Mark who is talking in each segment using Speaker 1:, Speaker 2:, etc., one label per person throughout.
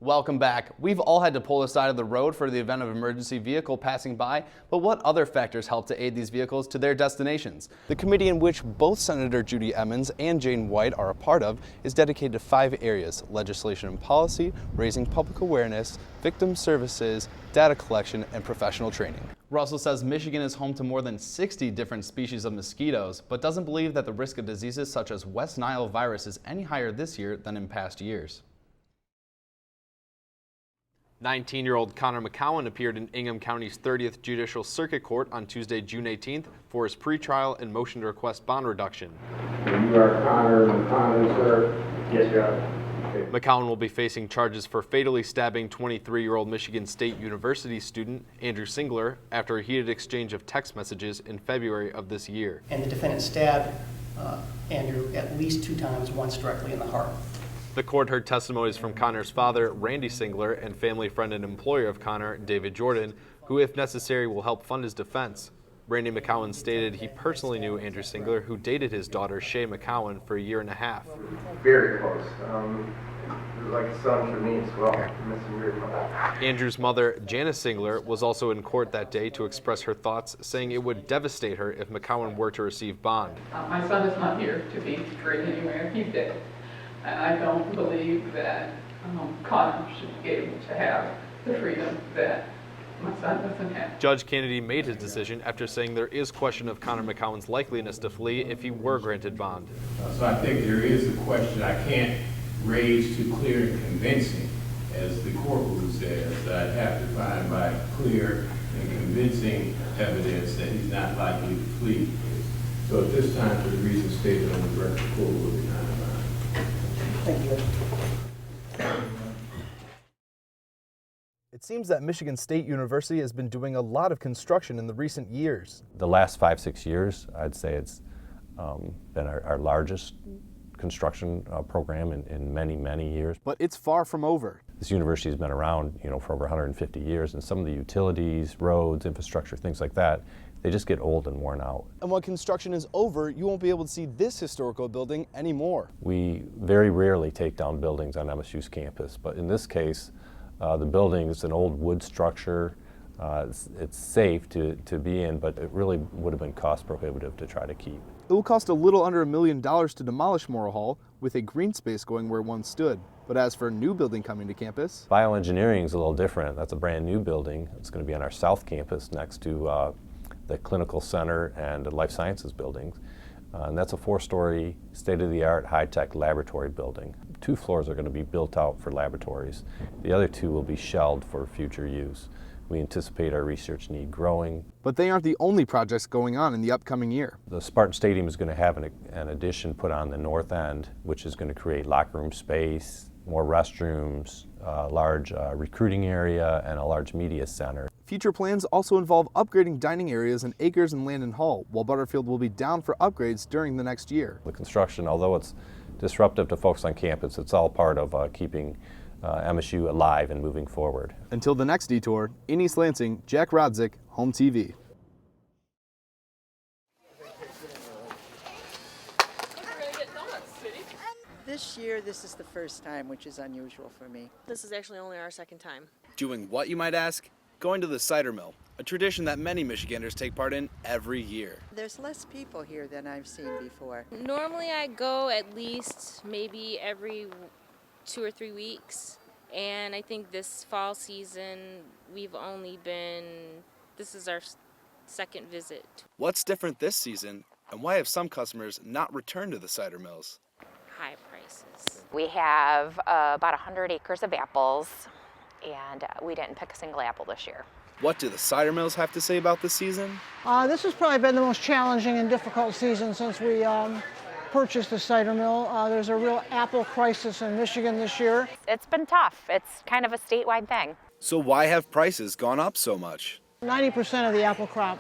Speaker 1: Welcome back. We've all had to pull aside of the road for the event of an emergency vehicle passing by, but what other factors help to aid these vehicles to their destinations? The committee in which both Senator Judy Emmons and Jane White are a part of is dedicated to 5 areas: legislation and policy, raising public awareness, victim services, data collection, and professional training. Russell says Michigan is home to more than 60 different species of mosquitoes, but doesn't believe that the risk of diseases such as West Nile virus is any higher this year than in past years. 19-year-old Connor McCowan appeared in Ingham County's 30th Judicial Circuit Court on Tuesday, June 18th for his pretrial and motion to request bond reduction.
Speaker 2: You are Connor McCowan, sir? Yes, Your Honor. Okay.
Speaker 1: McCowan will be facing charges for fatally stabbing 23-year-old Michigan State University student Andrew Singler after a heated exchange of text messages in February of this year.
Speaker 3: And the defendant stabbed Andrew at least 2 times, once directly in the heart.
Speaker 1: The court heard testimonies from Connor's father, Randy Singler, and family friend and employer of Connor, David Jordan, who, if necessary, will help fund his defense. Randy McCowan stated he personally knew Andrew Singler, who dated his daughter, Shay McCowan, for a year and a half.
Speaker 2: Very close. It was like a son for me as well. I miss him very much.
Speaker 1: Andrew's mother, Janice Singler, was also in court that day to express her thoughts, saying it would devastate her if McCowan were to receive bond.
Speaker 4: My son is not here to be treated anywhere. He's dead. And I don't believe that Connor should be able to have the freedom that my son doesn't have.
Speaker 1: Judge Kennedy made his decision after saying there is question of Connor McCowan's likeliness to flee if he were granted bond.
Speaker 5: So I think there is a question I can't raise too clear and convincing, as the court rule says, that I have to find by clear and convincing evidence that he's not likely to flee. So at this time, for the reasons stated on the record, the court will be denied.
Speaker 3: Thank you.
Speaker 1: It seems that Michigan State University has been doing a lot of construction in the recent years.
Speaker 6: The last 5-6 years, I'd say it's been our largest construction program in many, many years.
Speaker 1: But it's far from over.
Speaker 6: This university has been around, for over 150 years, and some of the utilities, roads, infrastructure, things like that, they just get old and worn out.
Speaker 1: And when construction is over, you won't be able to see this historical building anymore.
Speaker 6: We very rarely take down buildings on MSU's campus, but in this case, the building is an old wood structure. It's safe to be in, but it really would have been cost prohibitive to try to keep.
Speaker 1: It will cost a little under $1 million to demolish Morrill Hall, with a green space going where it once stood. But as for a new building coming to campus,
Speaker 6: bioengineering is a little different. That's a brand new building. It's going to be on our south campus next to the clinical center and the life sciences buildings. And that's a 4-story, state-of-the-art, high-tech laboratory building. 2 floors are going to be built out for laboratories. The other 2 will be shelled for future use. We anticipate our research need growing.
Speaker 1: But they aren't the only projects going on in the upcoming year.
Speaker 6: The Spartan Stadium is going to have an addition put on the north end, which is going to create locker room space, more restrooms, a large recruiting area, and a large media center.
Speaker 1: Future plans also involve upgrading dining areas and acres in Landon Hall, while Butterfield will be down for upgrades during the next year.
Speaker 6: The construction, although it's disruptive to folks on campus, it's all part of keeping MSU alive and moving forward.
Speaker 1: Until the next detour, in East Lansing, Jack Rodzik, Home TV.
Speaker 7: This year, this is the first time, which is unusual for me.
Speaker 8: This is actually only our second time.
Speaker 9: Doing what, you might ask? Going to the cider mill, a tradition that many Michiganders take part in every year.
Speaker 7: There's less people here than I've seen before.
Speaker 8: Normally I go at least maybe every 2 or 3 weeks. And I think this fall season, this is our second visit.
Speaker 9: What's different this season, and why have some customers not returned to the cider mills?
Speaker 8: High prices.
Speaker 10: We have about 100 acres of apples, and we didn't pick a single apple this year.
Speaker 9: What do the cider mills have to say about this season?
Speaker 11: This has probably been the most challenging and difficult season since we purchased the cider mill. There's a real apple crisis in Michigan this year.
Speaker 10: It's been tough. It's kind of a statewide thing.
Speaker 9: So why have prices gone up so much?
Speaker 11: 90% of the apple crop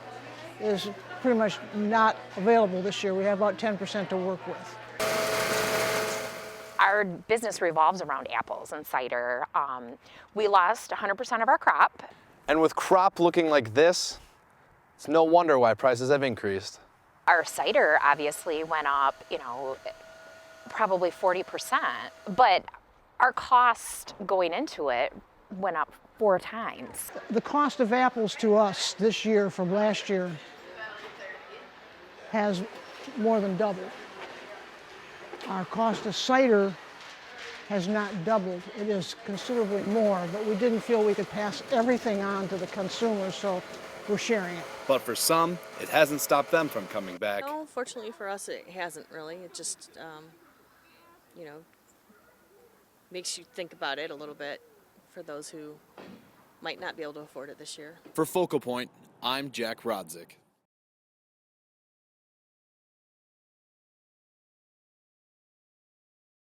Speaker 11: is pretty much not available this year. We have about 10% to work with.
Speaker 10: Our business revolves around apples and cider. We lost 100% of our crop.
Speaker 1: And with crop looking like this, it's no wonder why prices have increased.
Speaker 10: Our cider obviously went up, probably 40%, but Our cost going into it went up 4 times.
Speaker 11: The cost of apples to us this year from last year has more than doubled. Our cost of cider has not doubled. It is considerably more, but we didn't feel we could pass everything on to the consumers, so we're sharing it.
Speaker 9: But for some, it hasn't stopped them from coming back.
Speaker 12: No, fortunately for us, it hasn't really. It just, you know, makes you think about it a little bit for those who might not be able to afford it this year.
Speaker 9: For Focal Point, I'm Jack Rodzik.